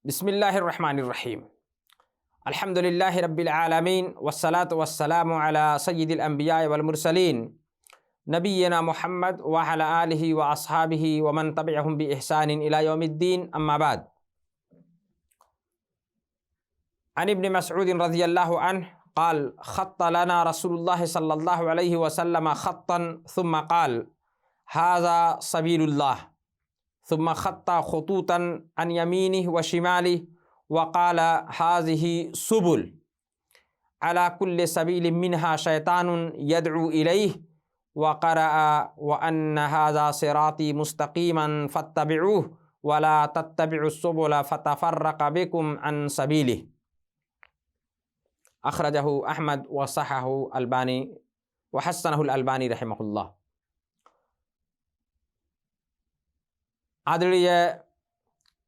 बिस्मिल्लाहिर्रहमानिर्रहीम। अल्हम्दुलिल्लाहि रब्बिल आलमीन वस्सलातु वस्सलामु अला सय्यिदिल अंबिया वल मुरसलीन नबिय्यिना मुहम्मद व अला आलिहि व अस्हाबिहि व मन तबिअहुम बि इहसानिन इला यौमिद्दीन, अम्मा बाद। अन इब्न मसऊद रज़ियल्लाहु अन्हु क़ाल ख़त्त लना रसूलुल्लाह सल्लल्लाहु अलैहि वसल्लम ख़त्तन सुम्मा क़ाल हाज़ा सबीलुल्लाह सुम्मा ख़त्ता ख़ुतूतन अन यमीनिहि व शिमालिहि व क़ाल हाज़िही सुबुल अला कुल्लि सबीलिन मिन्हा शैतानुन यदअू इलैहि व क़रअ व अन्न हाज़ा सिराती मुस्तक़ीमन फत्तबिऊहु व ला तत्तबिउस सुबुल फतफ़र्रक़ बिकुम अन सबीलिहि। अख़रजहु अहमद व सहहहु अलबानी व हस्सनहुल अलबानी रहमहुल्लाह। आदरणीय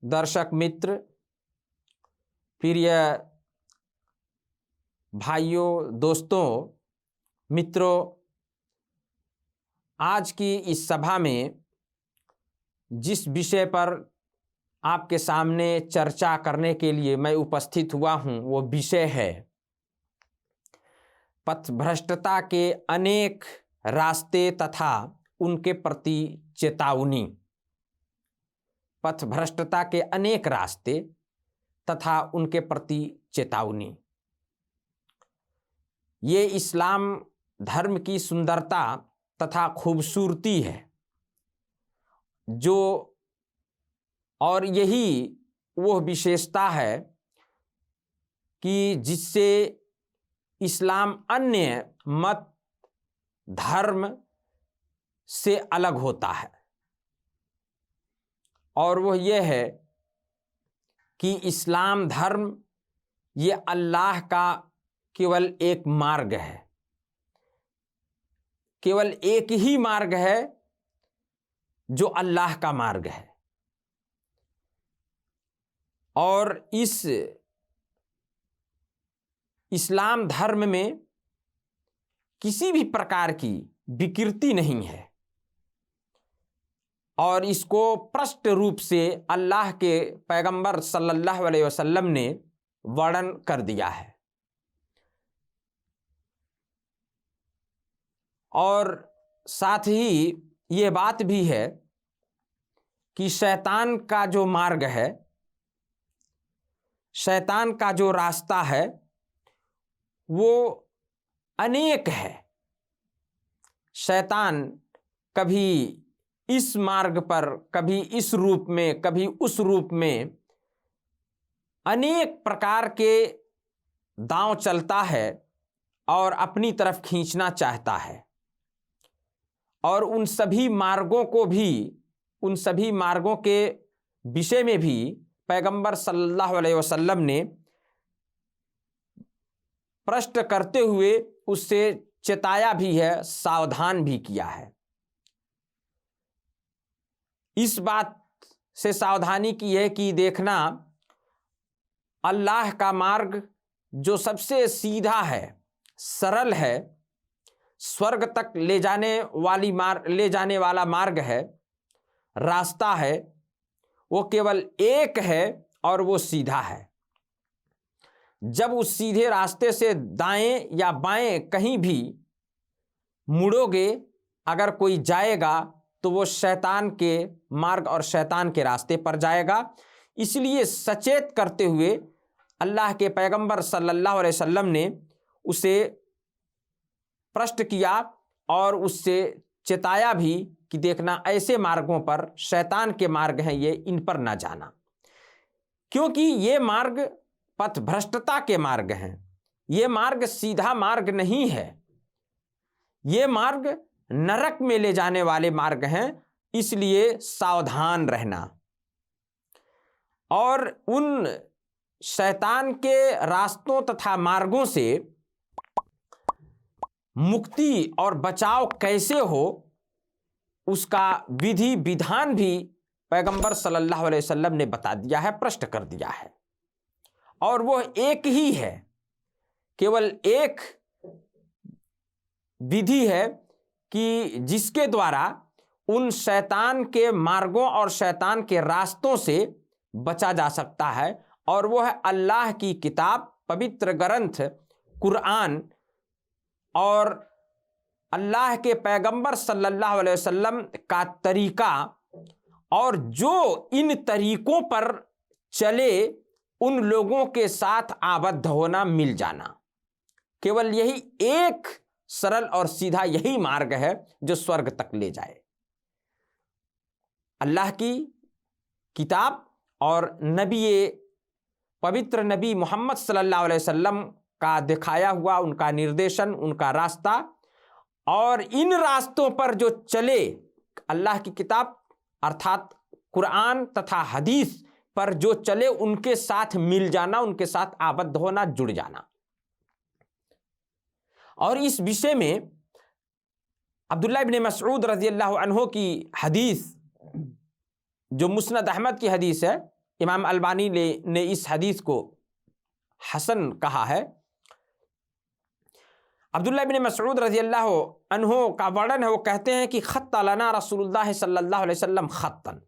दर्शक मित्र, प्रिय भाइयों, दोस्तों, मित्रों, आज की इस सभा में जिस विषय पर आपके सामने चर्चा करने के लिए मैं उपस्थित हुआ हूँ वो विषय है पथभ्रष्टता के अनेक रास्ते तथा उनके प्रति चेतावनी। पथभ्रष्टता के अनेक रास्ते तथा उनके प्रति चेतावनी। ये इस्लाम धर्म की सुंदरता तथा खूबसूरती है जो, और यही वो विशेषता है कि जिससे इस्लाम अन्य मत धर्म से अलग होता है, और वह यह है कि इस्लाम धर्म ये अल्लाह का केवल एक मार्ग है, केवल एक ही मार्ग है जो अल्लाह का मार्ग है। और इस इस्लाम धर्म में किसी भी प्रकार की विकृति नहीं है, और इसको स्पष्ट रूप से अल्लाह के पैगंबर सल्लल्लाहु अलैहि वसल्लम ने वर्णन कर दिया है। और साथ ही ये बात भी है कि शैतान का जो मार्ग है, शैतान का जो रास्ता है वो अनेक है। शैतान कभी इस मार्ग पर, कभी इस रूप में, कभी उस रूप में अनेक प्रकार के दांव चलता है और अपनी तरफ खींचना चाहता है। और उन सभी मार्गों को भी, उन सभी मार्गों के विषय में भी पैगंबर सल्लल्लाहु अलैहि वसल्लम ने प्रश्न करते हुए उससे चेताया भी है, सावधान भी किया है। इस बात से सावधानी की है कि देखना, अल्लाह का मार्ग जो सबसे सीधा है, सरल है, स्वर्ग तक ले जाने वाला मार्ग है, रास्ता है, वो केवल एक है और वो सीधा है। जब उस सीधे रास्ते से दाएं या बाएं कहीं भी मुड़ोगे, अगर कोई जाएगा तो वो शैतान के मार्ग और शैतान के रास्ते पर जाएगा। इसलिए सचेत करते हुए अल्लाह के पैगंबर सल्लल्लाहु अलैहि वसल्लम ने उसे प्रश्न किया और उससे चेताया भी कि देखना, ऐसे मार्गों पर, शैतान के मार्ग हैं ये, इन पर ना जाना, क्योंकि ये मार्ग पथभ्रष्टता के मार्ग हैं। ये मार्ग सीधा मार्ग नहीं है, ये मार्ग नरक में ले जाने वाले मार्ग हैं। इसलिए सावधान रहना। और उन शैतान के रास्तों तथा मार्गों से मुक्ति और बचाव कैसे हो, उसका विधि विधान भी पैगंबर सल्लल्लाहु अलैहि वसल्लम ने बता दिया है, प्रश्न कर दिया है। और वह एक ही है, केवल एक विधि है कि जिसके द्वारा उन शैतान के मार्गों और शैतान के रास्तों से बचा जा सकता है और वो है अल्लाह की किताब, पवित्र ग्रंथ कुरान और अल्लाह के पैगंबर सल्लल्लाहु अलैहि वसल्लम का तरीका, और जो इन तरीकों पर चले उन लोगों के साथ आबद्ध होना, मिल जाना। केवल यही एक सरल और सीधा यही मार्ग है जो स्वर्ग तक ले जाए। अल्लाह की किताब और पवित्र नबी मोहम्मद सल्लल्लाहु अलैहि वसल्लम का दिखाया हुआ उनका निर्देशन, उनका रास्ता, और इन रास्तों पर जो चले, अल्लाह की किताब अर्थात कुरान तथा हदीस पर जो चले, उनके साथ मिल जाना, उनके साथ आबद्ध होना, जुड़ जाना। और इस विषय में अब्दुल्लाह इब्न मसऊद रज़ियल्लाहु अन्हु की हदीस, जो मुस्नद अहमद की हदीस है, इमाम अलबानी ने इस हदीस को हसन कहा है। अब्दुल्लाह इब्न मसऊद रज़ियल्लाहु अन्हु का वर्णन है, वो कहते हैं कि खत्त लना रसूलुल्लाह सल्लल्लाहु अलैहि वसल्लम खत्तन,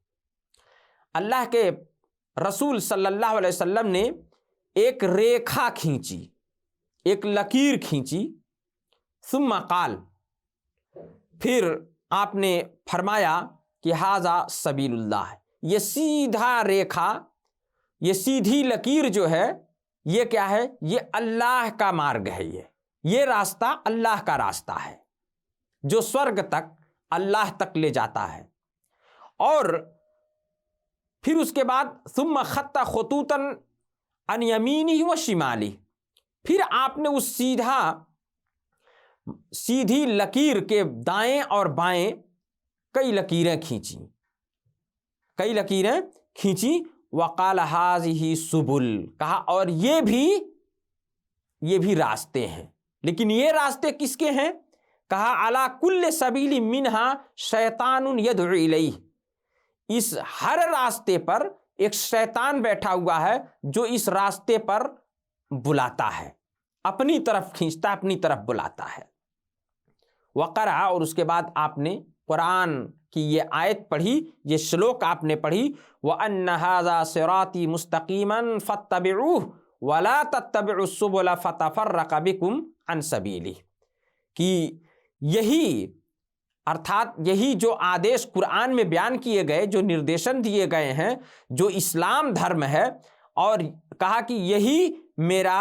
अल्लाह के रसूल सल्लल्लाहु अलैहि वसल्लम ने एक रेखा खींची, एक लकीर खींची। सुम्मा काल, फिर आपने फरमाया कि हाजा सबीलुल्लाह, ये सीधा रेखा, ये सीधी लकीर जो है, ये क्या है? ये अल्लाह का मार्ग है। ये रास्ता अल्लाह का रास्ता है जो स्वर्ग तक, अल्लाह तक ले जाता है। और फिर उसके बाद सुम्मा खत्ता खुतूतन अन यमीनी व शिमाली, फिर आपने उस सीधी लकीर के दाएं और बाएं कई लकीरें खींची। वक़ाल हाज़िही सुबुल, कहा और ये भी रास्ते हैं। लेकिन ये रास्ते किसके हैं? कहा अला कुल्ले सबीली मिनहा शैतानुन यदउ इलैह, इस हर रास्ते पर एक शैतान बैठा हुआ है जो इस रास्ते पर बुलाता है, अपनी तरफ खींचता, अपनी तरफ बुलाता है। वक़रा, और उसके बाद आपने कुरान की ये आयत पढ़ी, ये श्लोक आपने पढ़ी, व अन्ना हाज़ा सिराती मुस्तकीमन फत्तबिऊह वला तत्तबिउस सुबुला फतफर्रक़ बिकुम अन सबीली, कि यही अर्थात यही जो आदेश कुरान में बयान किए गए, जो निर्देशन दिए गए हैं, जो इस्लाम धर्म है, और कहा कि यही मेरा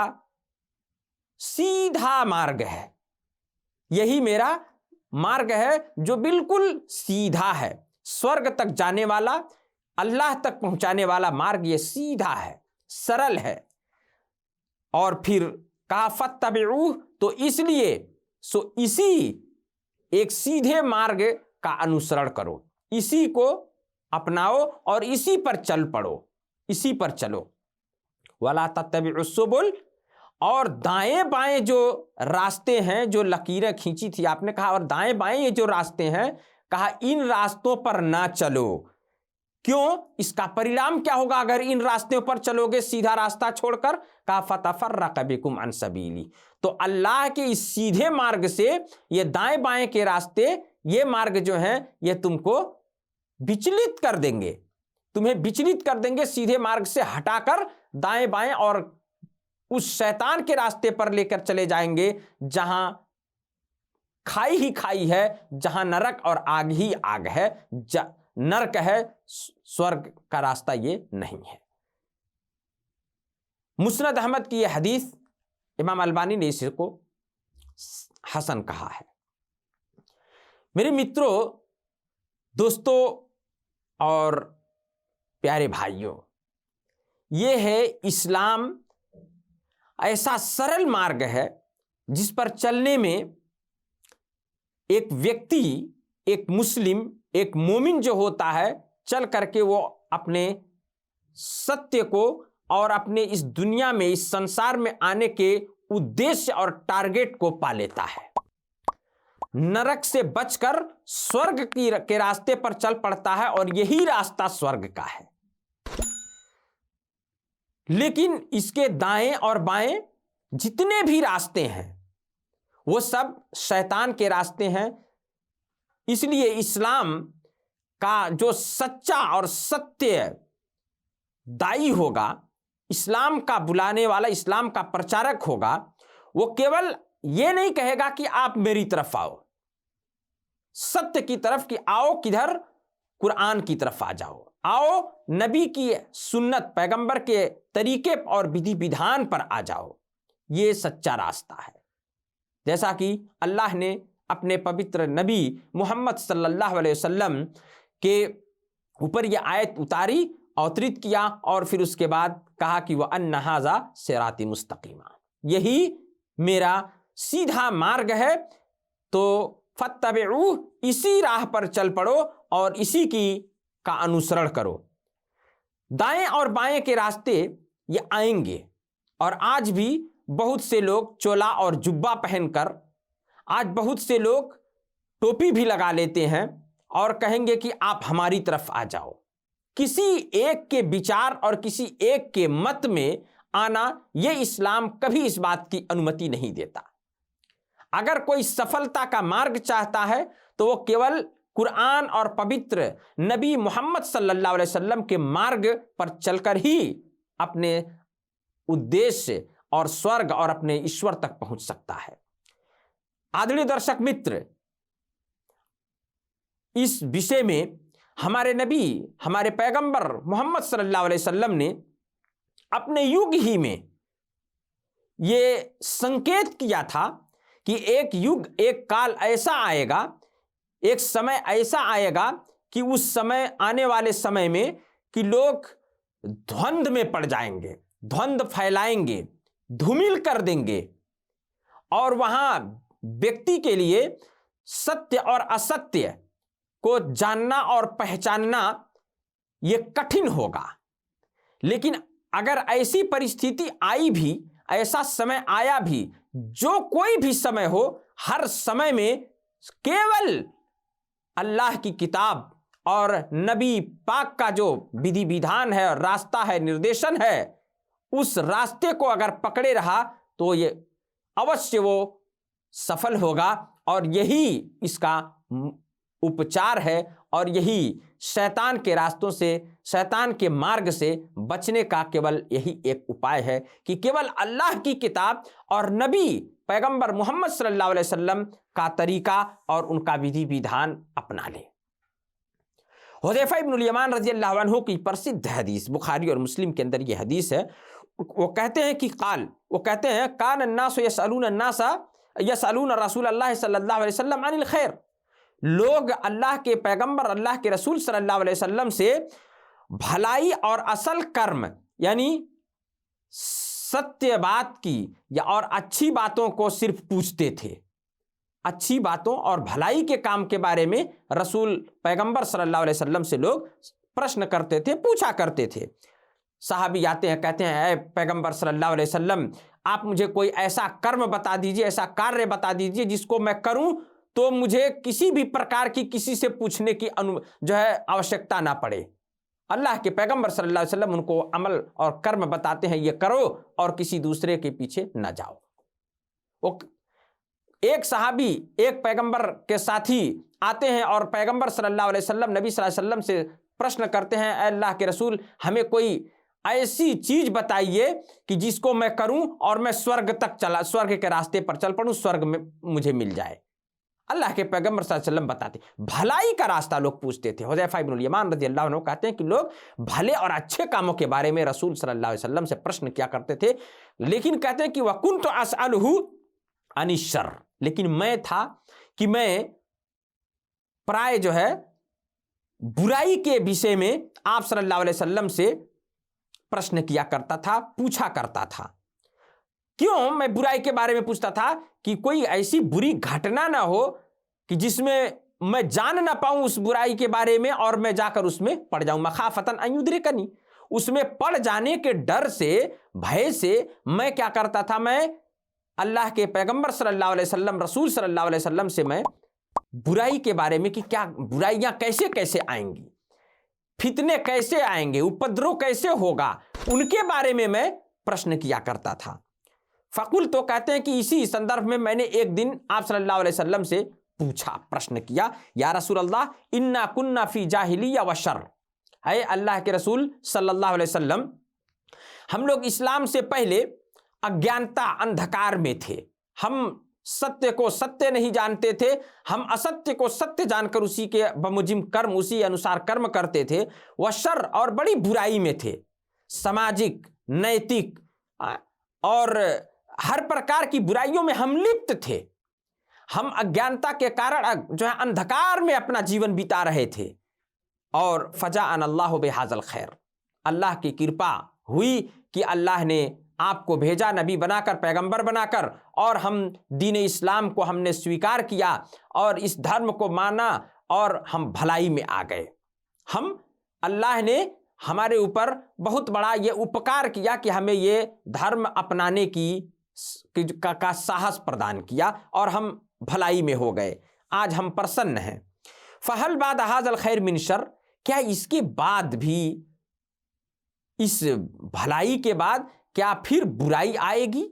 सीधा मार्ग है, यही मेरा मार्ग है जो बिल्कुल सीधा है, स्वर्ग तक जाने वाला, अल्लाह तक पहुंचाने वाला मार्ग ये सीधा है, सरल है। और फिर कहा फत्तबिऊह, तो इसलिए इसी एक सीधे मार्ग का अनुसरण करो, इसी को अपनाओ और इसी पर चल पड़ो, इसी पर चलो। वला तत्तबिउस सुबुल, और दाएं बाएं जो रास्ते हैं, जो लकीरें खींची थी आपने, कहा और दाएं बाएं ये जो रास्ते हैं, कहा इन रास्तों पर ना चलो। क्यों? इसका परिणाम क्या होगा अगर इन रास्तों पर चलोगे, सीधा रास्ता छोड़कर? कहा फतफर्रक़ बिकुम अन सबीली, तो अल्लाह के इस सीधे मार्ग से ये दाएं बाएं के रास्ते, ये मार्ग जो हैं, ये तुमको विचलित कर देंगे, तुम्हें विचलित कर देंगे, सीधे मार्ग से हटाकर दाएं बाएं और उस शैतान के रास्ते पर लेकर चले जाएंगे, जहां खाई ही खाई है, जहां नरक और आग ही आग है, नरक है, स्वर्ग का रास्ता ये नहीं है। मुस्नद अहमद की यह हदीस, इमाम अलबानी ने इसको हसन कहा है। मेरे मित्रों, दोस्तों और प्यारे भाइयों, ये है इस्लाम, ऐसा सरल मार्ग है जिस पर चलने में एक व्यक्ति, एक मुस्लिम, एक मोमिन जो होता है, चल करके वो अपने सत्य को और अपने इस दुनिया में, इस संसार में आने के उद्देश्य और टारगेट को पा लेता है, नरक से बचकर स्वर्ग के रास्ते पर चल पड़ता है, और यही रास्ता स्वर्ग का है। लेकिन इसके दाएं और बाएं जितने भी रास्ते हैं वो सब शैतान के रास्ते हैं। इसलिए इस्लाम का जो सच्चा और सत्य दाई होगा, इस्लाम का बुलाने वाला, इस्लाम का प्रचारक होगा, वो केवल ये नहीं कहेगा कि आप मेरी तरफ आओ, सत्य की तरफ, कि आओ किधर, कुरान की तरफ आ जाओ, आओ नबी की सुन्नत, पैगंबर के तरीके और विधि विधान पर आ जाओ। ये सच्चा रास्ता है। जैसा कि अल्लाह ने अपने पवित्र नबी मोहम्मद सल्लल्लाहु अलैहि वसल्लम के ऊपर यह आयत उतारी, अवतरित किया, और फिर उसके बाद कहा कि वह अन्ना हाज़ा सिराती मुस्तकीमा, यही मेरा सीधा मार्ग है, तो फत्तबिऊ, इसी राह पर चल पड़ो और इसी का अनुसरण करो। दाएं और बाएं के रास्ते ये आएंगे, और आज भी बहुत से लोग चोला और जुब्बा पहनकर, आज बहुत से लोग टोपी भी लगा लेते हैं और कहेंगे कि आप हमारी तरफ आ जाओ। किसी एक के विचार और किसी एक के मत में आना, यह इस्लाम कभी इस बात की अनुमति नहीं देता। अगर कोई सफलता का मार्ग चाहता है तो वो केवल कुरान और पवित्र नबी मोहम्मद सल्लल्लाहु अलैहि वसल्लम के मार्ग पर चलकर ही अपने उद्देश्य और स्वर्ग और अपने ईश्वर तक पहुंच सकता है। आदरणीय दर्शक मित्र, इस विषय में हमारे नबी, हमारे पैगंबर मोहम्मद सल्लल्लाहु अलैहि वसल्लम ने अपने युग ही में ये संकेत किया था कि एक युग, एक काल ऐसा आएगा, एक समय ऐसा आएगा कि उस समय, आने वाले समय में, कि लोग द्वंद में पड़ जाएंगे, द्वंद फैलाएंगे, धूमिल कर देंगे, और वहां व्यक्ति के लिए सत्य और असत्य को जानना और पहचानना यह कठिन होगा। लेकिन अगर ऐसी परिस्थिति आई भी, ऐसा समय आया भी, जो कोई भी समय हो, हर समय में केवल अल्लाह की किताब और नबी पाक का जो विधि विधान है, रास्ता है, निर्देशन है, उस रास्ते को अगर पकड़े रहा तो ये अवश्य वो सफल होगा। और यही इसका उपचार है, और यही शैतान के रास्तों से, शैतान के मार्ग से बचने का केवल यही एक उपाय है कि केवल अल्लाह की किताब और नबी पैगंबर मोहम्मद सल्लल्लाहु अलैहि वसल्लम का तरीका और उनका विधि विधान अपना ले। हुज़ैफा इब्नुल यमान रज़ी अल्लाहु अन्हु की प्रसिद्ध हदीस, बुखारी और मुस्लिम के अंदर यह हदीस है। वो कहते हैं कि वो कहते हैं कान अन्नास यसअलून रसूलल्लाह सल्लल्लाहु अलैहि वसल्लम अनिल खैर, लोग अल्लाह के पैगंबर, अल्लाह के रसूल सल्लल्लाहु अलैहि वसल्लम से भलाई और असल कर्म, यानी सत्य बात की या और अच्छी बातों को सिर्फ पूछते थे। अच्छी बातों और भलाई के काम के बारे में रसूल पैगंबर सल्लल्लाहु अलैहि वसल्लम से लोग प्रश्न करते थे, पूछा करते थे। साहबी आते हैं, कहते हैं, ऐ पैगंबर सल्लल्लाहु अलैहि वसल्लम, आप मुझे कोई ऐसा कर्म बता दीजिए, ऐसा कार्य बता दीजिए जिसको मैं करूं तो मुझे किसी भी प्रकार की, किसी से पूछने की आवश्यकता ना पड़े। अल्लाह के पैगंबर सल्लल्लाहु अलैहि वसल्लम उनको अमल और कर्म बताते हैं, ये करो और किसी दूसरे के पीछे ना जाओ। वो एक सहाबी एक पैगंबर के साथी आते हैं और पैगंबर सल्लल्लाहु अलैहि वसल्लम, नबी सल्लल्लाहु अलैहि वसल्लम से प्रश्न करते हैं, अल्लाह के रसूल, हमें कोई ऐसी चीज बताइए कि जिसको मैं करूं और मैं स्वर्ग के रास्ते पर चल पड़ूं, स्वर्ग में मुझे मिल जाए। अल्लाह के पैगंबर सल्लल्लाहु अलैहि वसल्लम बताते, भलाई का रास्ता लोग पूछते थे। हुज़ैफा इब्नुल यमान रज़ी अल्लाह अन्हु कहते हैं कि लोग भले और अच्छे कामों के बारे में रसूल सल्लल्लाहु अलैहि वसल्लम से प्रश्न किया करते थे, लेकिन कहते हैं कि वकुन्तु असअलुहु अनिश्शर, लेकिन मैं था कि मैं प्राय बुराई के विषय में आप सल्लल्लाहु अलैहि वसल्लम से प्रश्न किया करता था, पूछा करता था। क्यों मैं बुराई के बारे में पूछता था? कि कोई ऐसी बुरी घटना ना हो कि जिसमें मैं जान ना पाऊं उस बुराई के बारे में और मैं जाकर उसमें पड़ जाऊं। मखाफतन अन युद्रिकनी, उसमें पड़ जाने के डर से, भय से मैं क्या करता था, मैं अल्लाह के पैगंबर सल्लल्लाहु अलैहि वसल्लम, रसूल सल्लल्लाहु अलैहि वसल्लम से मैं बुराई के बारे में कि क्या बुराइयां कैसे कैसे आएंगी, फितने कैसे आएंगे, उपद्रव कैसे होगा, उनके बारे में मैं प्रश्न किया करता था। फकुल तो कहते हैं कि इसी संदर्भ में मैंने एक दिन आप सल्लल्लाहु अलैहि वसल्लम से पूछा, प्रश्न किया, या रसूल अल्लाह इन्ना कुन्ना फी जाहिलिया व शर, है अल्लाह के रसूल सल्लल्लाहु अलैहि वसल्लम, हम लोग इस्लाम से पहले अज्ञानता अंधकार में थे, हम सत्य को सत्य नहीं जानते थे, हम असत्य को सत्य जानकर उसी के बमुजिम कर्म, उसी अनुसार कर्म करते थे। वह शर और बड़ी बुराई में थे, सामाजिक, नैतिक और हर प्रकार की बुराइयों में हम लिप्त थे। हम अज्ञानता के कारण जो है अंधकार में अपना जीवन बिता रहे थे। और फजाअन अल्लाह बिहाज़ल खैर, अल्लाह की कृपा हुई कि अल्लाह ने आपको भेजा नबी बनाकर, पैगंबर बनाकर, और हम दीन इस्लाम को हमने स्वीकार किया और इस धर्म को माना और हम भलाई में आ गए। हम अल्लाह ने हमारे ऊपर बहुत बड़ा ये उपकार किया कि हमें ये धर्म अपनाने का साहस प्रदान किया और हम भलाई में हो गए। आज हम प्रसन्न हैं। फहल बाद हाज़ल खैर मिन शर, क्या इसके बाद भी, इस भलाई के बाद क्या फिर बुराई आएगी,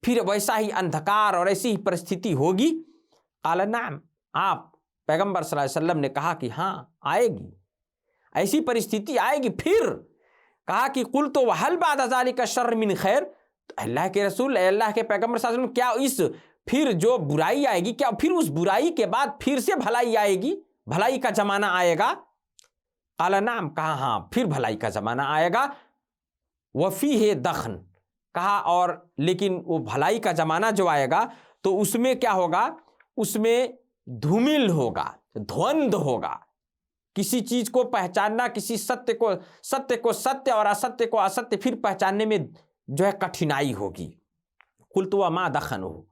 फिर वैसा ही अंधकार और ऐसी ही परिस्थिति होगी? क़ाल नाम, आप पैगंबर सल्लल्लाहु अलैहि वसल्लम ने कहा कि हाँ आएगी, ऐसी परिस्थिति आएगी। फिर कहा कि कुल तो वहल बाद ज़ालिका शर्र मिन खैर, तो अल्लाह के रसूल, अल्लाह के पैगंबर सल्लल्लाहु अलैहि वसल्लम, क्या इस फिर जो बुराई आएगी, क्या फिर उस बुराई के बाद फिर से भलाई आएगी, भलाई का जमाना आएगा? क़ाल नाम, कहा हाँ फिर भलाई का जमाना आएगा। वफ़ी है दखन, कहा और लेकिन वो भलाई का जमाना जो आएगा तो उसमें क्या होगा, उसमें धूमिल होगा, द्वंद्व होगा। किसी चीज को पहचानना, किसी सत्य को सत्य और असत्य को असत्य फिर पहचानने में जो है कठिनाई होगी। कुल तो मा दखन हो,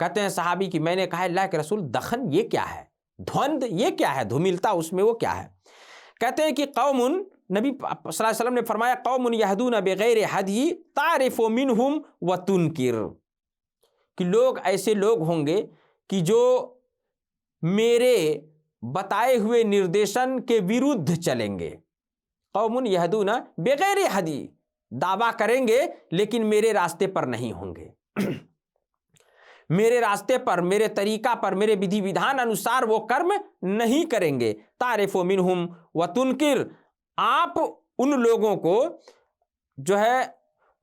कहते हैं सहाबी कि मैंने कहा अल्लाह के रसूल दखन ये क्या है, द्वंद्व ये क्या है, धूमिलता उसमें वो क्या है? कहते हैं कि कौमुन, नबी सल्लल्लाहु अलैहि वसल्लम ने फरमाया कौमुन यहदून बिगैर हदी तारिफु मिनहुम व तुनकिर, कि लोग ऐसे लोग होंगे कि जो मेरे बताए हुए निर्देशन के विरुद्ध चलेंगे। कौमुन यहदून बिगैर हदी, दावा करेंगे लेकिन मेरे रास्ते पर नहीं होंगे मेरे रास्ते पर, मेरे तरीका पर, मेरे विधि विधान अनुसार वो कर्म नहीं करेंगे। तारिफु मिनहुम व तुनकिर, आप उन लोगों को जो है,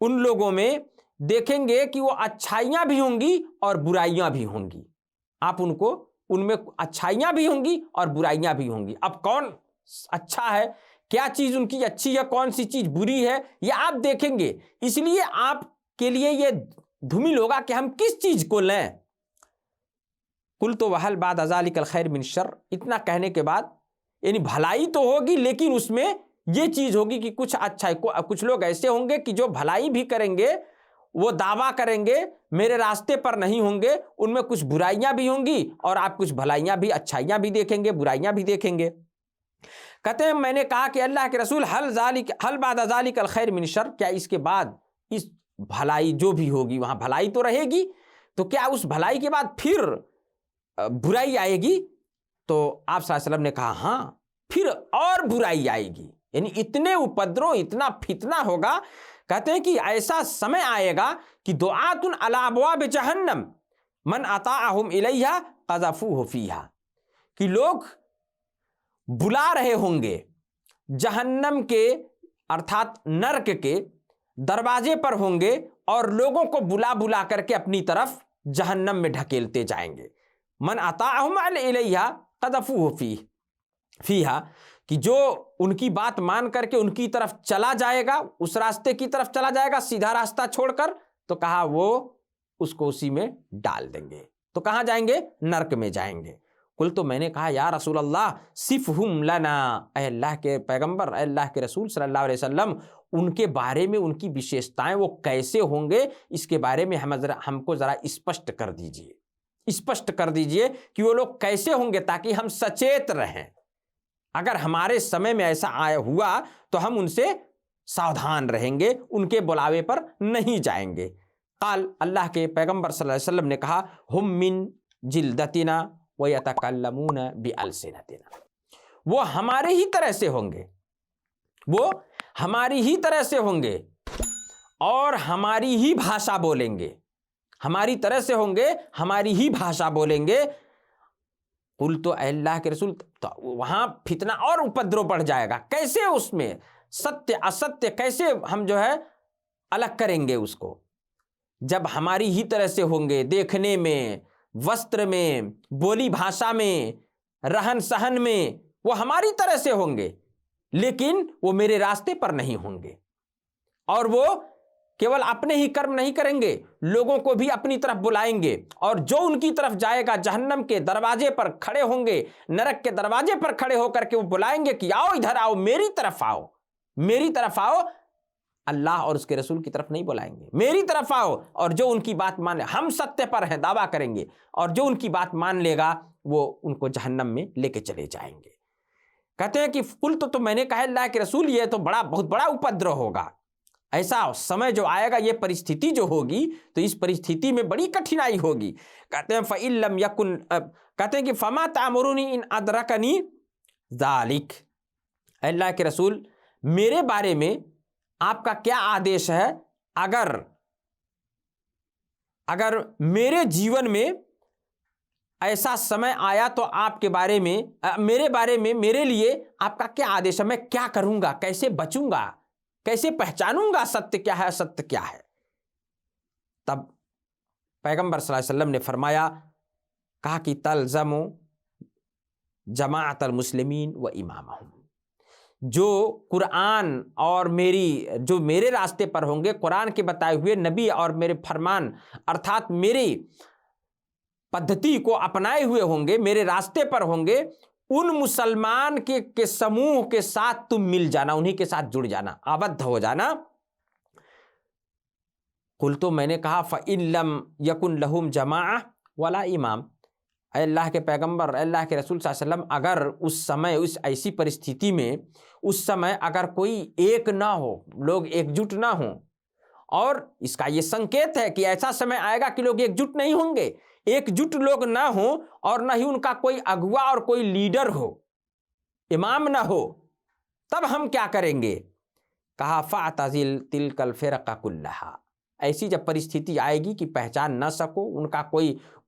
उन लोगों में देखेंगे कि वो अच्छाइयाँ भी होंगी और बुराइयाँ भी होंगी। आप उनको, उनमें अच्छाइयाँ भी होंगी और बुराइयाँ भी होंगी। अब कौन अच्छा है, क्या चीज़ उनकी अच्छी है, कौन सी चीज़ बुरी है, ये आप देखेंगे। इसलिए आपके लिए ये धूमिल होगा कि हम किस चीज़ को लें। कुल तो वहल बाद अज़ालिकल खैर मिन शर, इतना कहने के बाद यानी भलाई तो होगी लेकिन उसमें ये चीज़ होगी कि कुछ अच्छा है। कुछ लोग ऐसे होंगे कि जो भलाई भी करेंगे, वो दावा करेंगे मेरे रास्ते पर नहीं होंगे, उनमें कुछ बुराइयां भी होंगी और आप कुछ भलाइयां भी, अच्छाइयां भी देखेंगे, बुराइयां भी देखेंगे। कहते हैं मैंने कहा कि अल्लाह के रसूल हल बाद ज़ालिकल खैर मिन शर, क्या इसके बाद इस भलाई जो भी होगी, वहां भलाई तो रहेगी, तो क्या उस भलाई के बाद फिर बुराई आएगी? तो आप सल्लल्लाहु अलैहि वसल्लम ने कहा हाँ फिर और बुराई आएगी, यानी इतने उपद्रव, इतना फितना होगा। कहते हैं कि ऐसा समय आएगा कि दुआतुन अला अबवाब जहन्नम मन अताअहुम इलैहा क़ज़फ़ूहु फ़ीहा, कि लोग बुला रहे होंगे जहन्नम के अर्थात नरक के दरवाजे पर होंगे और लोगों को बुला बुला करके अपनी तरफ जहन्नम में ढकेलते जाएंगे। मन अताअहुम इलैहा क़ज़फ़ूहु फ़ीहा, कि जो उनकी बात मान करके उनकी तरफ चला जाएगा, उस रास्ते की तरफ चला जाएगा सीधा रास्ता छोड़कर, तो कहा वो उसको उसी में डाल देंगे। तो कहाँ जाएंगे? नरक में जाएंगे। कुल तो मैंने कहा या रसूल अल्लाह सिफ़हुम लना, अल्लाह के पैगंबर, अल्लाह के रसूल सल्लल्लाहु अलैहि वसल्लम, उनके बारे में, उनकी विशेषताएं वो कैसे होंगे, इसके बारे में हमको ज़रा स्पष्ट कर दीजिए, स्पष्ट कर दीजिए कि वो लोग कैसे होंगे, ताकि हम सचेत रहें। अगर हमारे समय में ऐसा आया हुआ तो हम उनसे सावधान रहेंगे, उनके बुलावे पर नहीं जाएंगे। काल, अल्लाह के पैगंबर सल्लल्लाहु अलैहि वसल्लम ने कहा हुम मिन जिल्दतिना व यतकल्लमूना बिअल्सिनतिना, वो हमारे ही तरह से होंगे, वो हमारी ही तरह से होंगे और हमारी ही भाषा बोलेंगे, हमारी तरह से होंगे, हमारी ही भाषा बोलेंगे। कुल तो अल्लाह के रसूल, तो वहां फितना और उपद्रव बढ़ जाएगा। कैसे? उसमें सत्य असत्य कैसे हम जो है अलग करेंगे उसको? जब हमारी ही तरह से होंगे, देखने में, वस्त्र में, बोली भाषा में, रहन सहन में, वो हमारी तरह से होंगे, लेकिन वो मेरे रास्ते पर नहीं होंगे। और वो केवल अपने ही कर्म नहीं करेंगे, लोगों को भी अपनी तरफ बुलाएंगे, और जो उनकी तरफ जाएगा जहन्नम के दरवाजे पर खड़े होंगे, नरक के दरवाजे पर खड़े होकर के वो बुलाएंगे कि आओ इधर आओ, मेरी तरफ आओ, मेरी तरफ आओ। अल्लाह और उसके रसूल की तरफ नहीं बुलाएंगे, मेरी तरफ आओ। और जो उनकी बात माने, हम सत्य पर हैं दावा करेंगे, और जो उनकी बात मान लेगा वो उनको जहन्नम में लेके चले जाएंगे। कहते हैं कि कुल तो मैंने कहा अल्लाह के रसूल, ये तो बहुत बड़ा उपद्रव होगा। ऐसा समय जो आएगा, ये परिस्थिति जो होगी, तो इस परिस्थिति में बड़ी कठिनाई होगी। कहते हैं फ़इल्लम यकुन, कहते हैं कि फमा तामुरुनी इन अदरकनी ज़ालिक, अल्लाह के रसूल मेरे बारे में आपका क्या आदेश है? अगर मेरे जीवन में ऐसा समय आया तो आपके बारे में, मेरे बारे में, मेरे लिए आपका क्या आदेश है? मैं क्या करूंगा, कैसे बचूंगा, कैसे पहचानूंगा सत्य क्या है, असत्य क्या है? तब पैगंबर सल्लल्लाहु अलैहि वसल्लम ने फरमाया, कहा कि तलज़मु जमाअतल मुस्लिमीन व इमामहुम, जो कुरान और जो मेरे रास्ते पर होंगे, कुरान के बताए हुए नबी और मेरे फरमान अर्थात मेरी पद्धति को अपनाए हुए होंगे, मेरे रास्ते पर होंगे, उन मुसलमान के समूह के साथ तुम मिल जाना, उन्हीं के साथ जुड़ जाना, आबद्ध हो जाना। कुल तो मैंने कहा फ़इन लम यकुन लहुम जमाअ वला इमाम, अल्लाह के पैगंबर, अल्लाह के रसूल सल्लल्लाहु अलैहि वसल्लम, अगर उस समय, उस ऐसी परिस्थिति में, उस समय अगर कोई एक ना हो, लोग एकजुट ना हो, और इसका ये संकेत है कि ऐसा समय आएगा कि लोग एकजुट नहीं होंगे, एकजुट लोग ना हो, और ना ही उनका कोई अगुवा और कोई लीडर हो, इमाम ना हो, तब हम क्या करेंगे? कहा फ़अतज़िल तिलकल फ़िरक़ा कुल्लहा, ऐसी जब परिस्थिति आएगी कि पहचान ना सको, उनका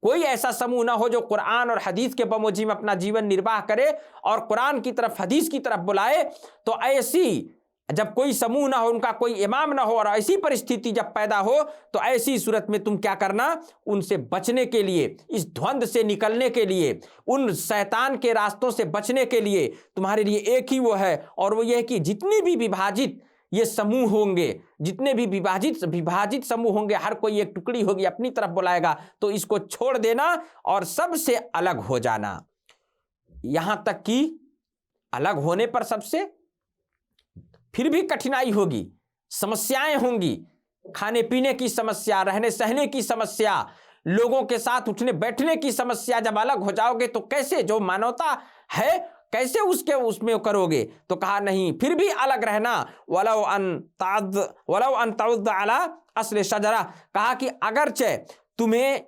कोई ऐसा समूह ना हो जो कुरान और हदीस के बमोजी में अपना जीवन निर्वाह करे और कुरान की तरफ, हदीस की तरफ बुलाए, तो ऐसी जब कोई समूह ना हो, उनका कोई इमाम ना हो, और ऐसी परिस्थिति जब पैदा हो, तो ऐसी सूरत में तुम क्या करना? उनसे बचने के लिए, इस द्वंद्व से निकलने के लिए, उन शैतान के रास्तों से बचने के लिए तुम्हारे लिए एक ही वो है, और वो ये है कि जितनी भी विभाजित ये समूह होंगे, जितने भी विभाजित समूह होंगे, हर कोई एक टुकड़ी होगी, अपनी तरफ बुलाएगा, तो इसको छोड़ देना और सबसे अलग हो जाना। यहां तक कि अलग होने पर सबसे फिर भी कठिनाई होगी, समस्याएं होंगी, खाने पीने की समस्या, रहने सहने की समस्या, लोगों के साथ उठने बैठने की समस्या। जब अलग हो जाओगे तो कैसे, जो मानवता है कैसे उसमें करोगे? तो कहा नहीं, फिर भी अलग रहना। वलौ अन तउद्द अला अस्ल शजरा, कहा कि अगरचे तुम्हें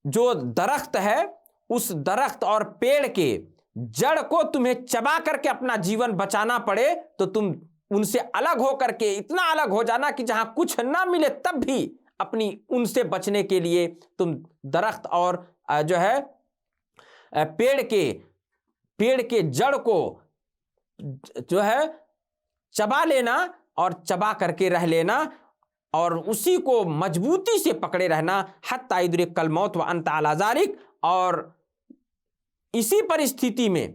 जो दरख्त है, उस दरख्त और पेड़ के जड़ को तुम्हें चबा करके अपना जीवन बचाना पड़े, तो तुम उनसे अलग हो करके इतना अलग हो जाना कि जहां कुछ ना मिले तब भी अपनी उनसे बचने के लिए तुम दरख्त और जो है पेड़ के जड़ को जो है चबा लेना, और चबा करके रह लेना, और उसी को मजबूती से पकड़े रहना, हत्ता युद्रिकल मौत व अंत अला ज़ालिक, और इसी परिस्थिति में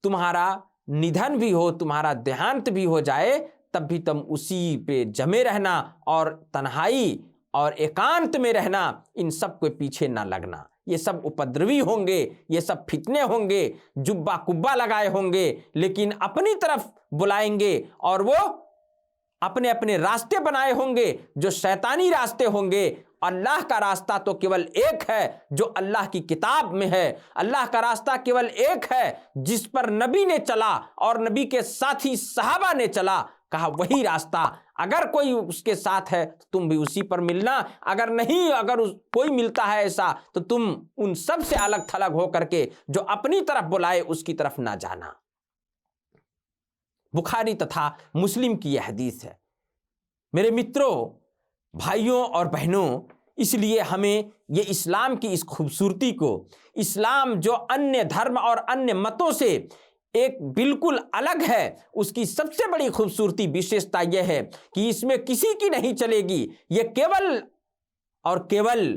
तुम्हारा निधन भी हो, तुम्हारा देहांत भी हो जाए, तब भी तुम उसी पे जमे रहना, और तन्हाई और एकांत में रहना, इन सब के पीछे ना लगना। ये सब उपद्रवी होंगे, ये सब फितने होंगे, जुब्बा कुब्बा लगाए होंगे, लेकिन अपनी तरफ बुलाएंगे, और वो अपने अपने रास्ते बनाए होंगे जो शैतानी रास्ते होंगे। अल्लाह का रास्ता तो केवल एक है जो अल्लाह की किताब में है। अल्लाह का रास्ता केवल एक है जिस पर नबी ने चला और नबी के साथी सहाबा ने चला। कहा वही रास्ता, अगर कोई उसके साथ है तो तुम भी उसी पर मिलना, अगर नहीं, अगर कोई मिलता है ऐसा तो तुम उन सब से अलग थलग हो करके जो अपनी तरफ बुलाए उसकी तरफ ना जाना। बुखारी तथा मुस्लिम की यह हदीस है। मेरे मित्रों, भाइयों और बहनों, इसलिए हमें ये इस्लाम की इस खूबसूरती को, इस्लाम जो अन्य धर्म और अन्य मतों से एक बिल्कुल अलग है। उसकी सबसे बड़ी खूबसूरती विशेषता यह है कि इसमें किसी की नहीं चलेगी। यह केवल और केवल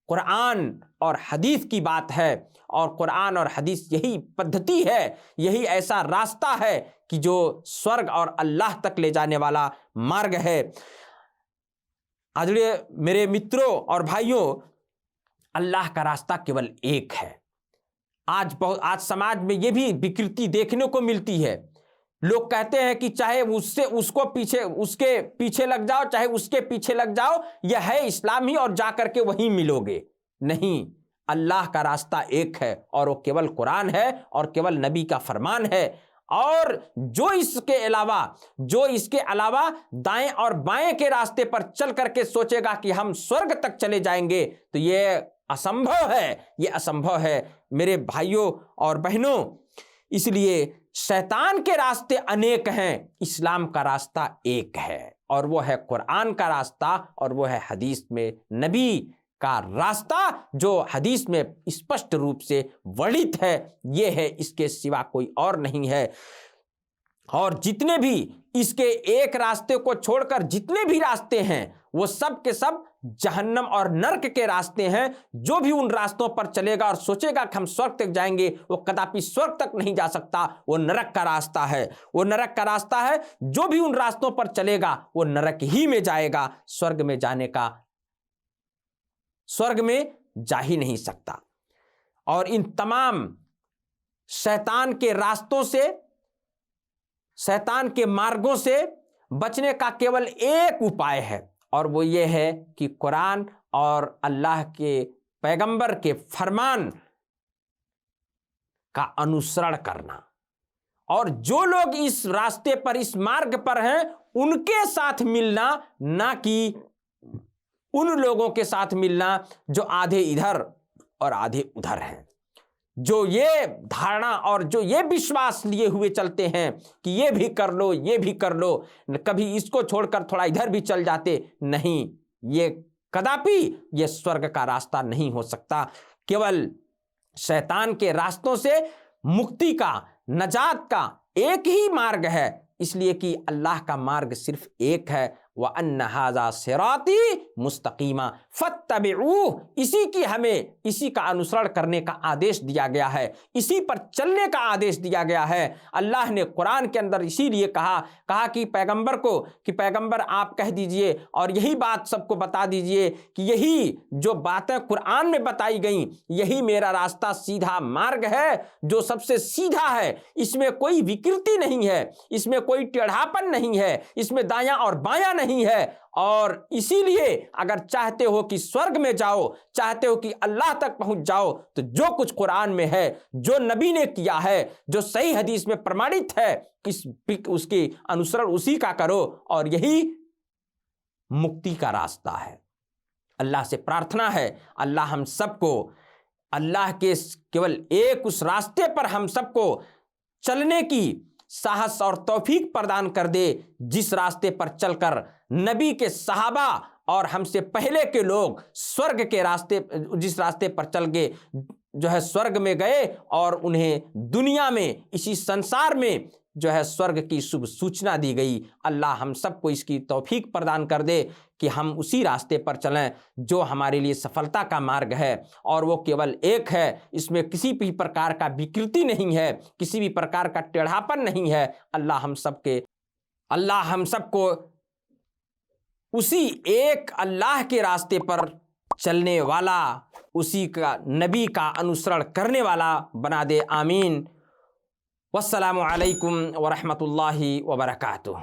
कुरान और हदीस की बात है, और कुरान और हदीस यही पद्धति है, यही ऐसा रास्ता है कि जो स्वर्ग और अल्लाह तक ले जाने वाला मार्ग है। आदरणीय मेरे मित्रों और भाइयों, अल्लाह का रास्ता केवल एक है। आज समाज में यह भी विकृति देखने को मिलती है। लोग कहते हैं कि चाहे उसके पीछे लग जाओ, चाहे उसके पीछे लग जाओ, यह है इस्लाम ही और जाकर के वहीं मिलोगे। नहीं, अल्लाह का रास्ता एक है और वो केवल कुरान है और केवल नबी का फरमान है। और जो इसके अलावा दाएं और बाएं के रास्ते पर चल करके सोचेगा कि हम स्वर्ग तक चले जाएंगे, तो यह असंभव है, यह असंभव है मेरे भाइयों और बहनों। इसलिए शैतान के रास्ते अनेक हैं, इस्लाम का रास्ता एक है, और वो है कुरान का रास्ता, और वो है हदीस में नबी का रास्ता, जो हदीस में स्पष्ट रूप से वर्णित है। ये है, इसके सिवा कोई और नहीं है। और जितने भी इसके एक रास्ते को छोड़कर जितने भी रास्ते हैं, वो सब के सब जहन्नम और नरक के रास्ते हैं। जो भी उन रास्तों पर चलेगा और सोचेगा कि हम स्वर्ग तक जाएंगे, वो कदापि स्वर्ग तक नहीं जा सकता, वो नरक का रास्ता है, वो नरक का रास्ता है। जो भी उन रास्तों पर चलेगा वो नरक ही में जाएगा, स्वर्ग में जा ही नहीं सकता। और इन तमाम शैतान के रास्तों से, शैतान के मार्गों से बचने का केवल एक उपाय है, और वो ये है कि कुरान और अल्लाह के पैगंबर के फरमान का अनुसरण करना। और जो लोग इस रास्ते पर, इस मार्ग पर हैं, उनके साथ मिलना, ना कि उन लोगों के साथ मिलना जो आधे इधर और आधे उधर हैं, जो ये धारणा और जो ये विश्वास लिए हुए चलते हैं कि ये भी कर लो, ये भी कर लो, कभी इसको छोड़कर थोड़ा इधर भी चल जाते। नहीं, ये कदापि ये स्वर्ग का रास्ता नहीं हो सकता। केवल शैतान के रास्तों से मुक्ति का, नजात का एक ही मार्ग है, इसलिए कि अल्लाह का मार्ग सिर्फ एक है। व अन्ना हाज़ा सिराती मुस्तकीमा फत्तबिऊह, इसी का अनुसरण करने का आदेश दिया गया है, इसी पर चलने का आदेश दिया गया है। अल्लाह ने कुरान के अंदर इसीलिए कहा कि पैगंबर आप कह दीजिए और यही बात सबको बता दीजिए कि यही जो बातें कुरान में बताई गई, यही मेरा रास्ता, सीधा मार्ग है, जो सबसे सीधा है। इसमें कोई विकृति नहीं है, इसमें कोई टेढ़ापन नहीं है, इसमें दायां और बायां नहीं है। और इसीलिए अगर चाहते हो कि स्वर्ग में जाओ, चाहते हो कि अल्लाह तक पहुंच जाओ, तो जो कुछ कुरान में है, जो नबी ने किया है, जो सही हदीस में प्रमाणित है, उसके अनुसरण उसी का करो, और यही मुक्ति का रास्ता है। अल्लाह से प्रार्थना है, अल्लाह हम सबको अल्लाह के केवल एक उस रास्ते पर हम सबको चलने की साहस और तौफीक प्रदान कर दे, जिस रास्ते पर चलकर नबी के सहाबा और हमसे पहले के लोग स्वर्ग के रास्ते, जिस रास्ते पर चल गए, जो है स्वर्ग में गए, और उन्हें दुनिया में, इसी संसार में जो है स्वर्ग की शुभ सूचना दी गई। अल्लाह हम सबको इसकी तौफीक प्रदान कर दे कि हम उसी रास्ते पर चलें जो हमारे लिए सफलता का मार्ग है, और वो केवल एक है। इसमें किसी भी प्रकार का विकृति नहीं है, किसी भी प्रकार का टेढ़ापन नहीं है। अल्लाह हम सबको उसी एक अल्लाह के रास्ते पर चलने वाला, उसी का नबी का अनुसरण करने वाला बना दे। आमीन। वस्सलामु अलैकुम व रहमतुल्लाहि व बरकातुहू।